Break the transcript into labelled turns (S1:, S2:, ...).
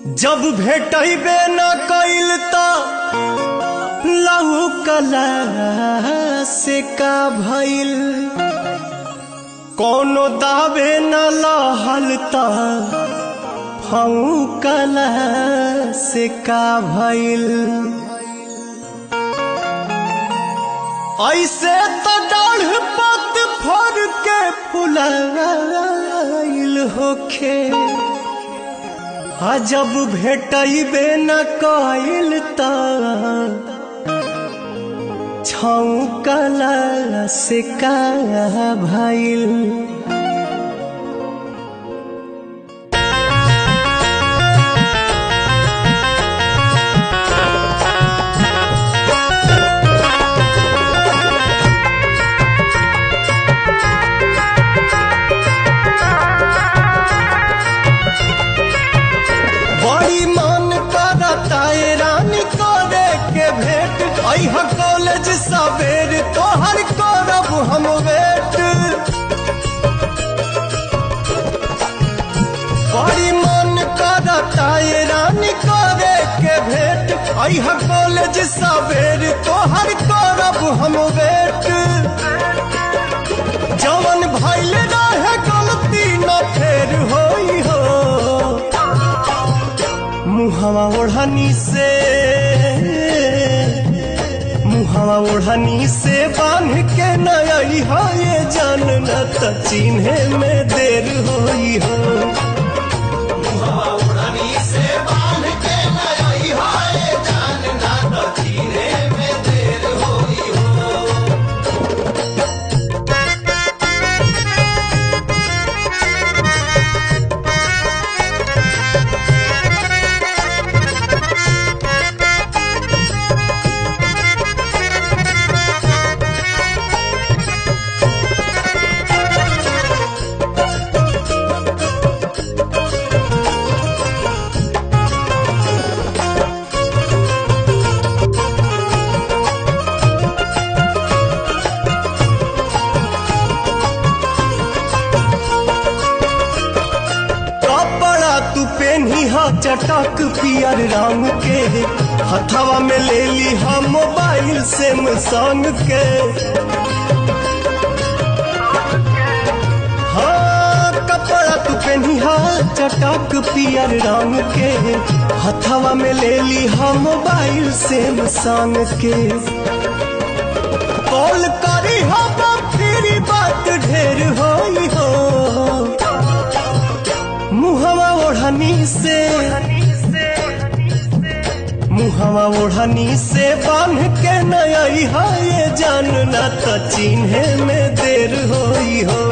S1: जब भेटबे न कइल त लहू कला से का भइल, कोनो दावे न लहल त फऊ कला से का भइल। ऐसे तो डाढ़ पत फर के फुलाइल होखे, जब भेटबे न कइल त छौकला से का भइल। बड़ी मन करता रानी करे के भेंट, अइहा कॉलेज सवेर तोहर करब हम वेट। बड़ी मन करता रानी करे के भेंट, अइहा कॉलेज सवेर तोहर करब हम वेट। जवन भइल रहे गलती न फेर होई हो, मुहवा ओढ़नी से बांध के न अइहा ये जान, न त चिन्हे में देर होई हो। मुहवा ओढ़नी से बांध के न अइहा ये जान, न त चिन्हे में देर होई हो। चटक पियर रंग के हथवा में ले ली हम मोबाइल सैमसंग के। हाँ कपड़ा तू पहनी चटक पियर रंग के हथवा में ले ली हम मोबाइल सैमसंग के। कॉल करी हम फिर बात ढेर होई हो, मुहवा ओढ़नी से बांध के न अइहा ये जान, न त चिन्हे में देर होई हो।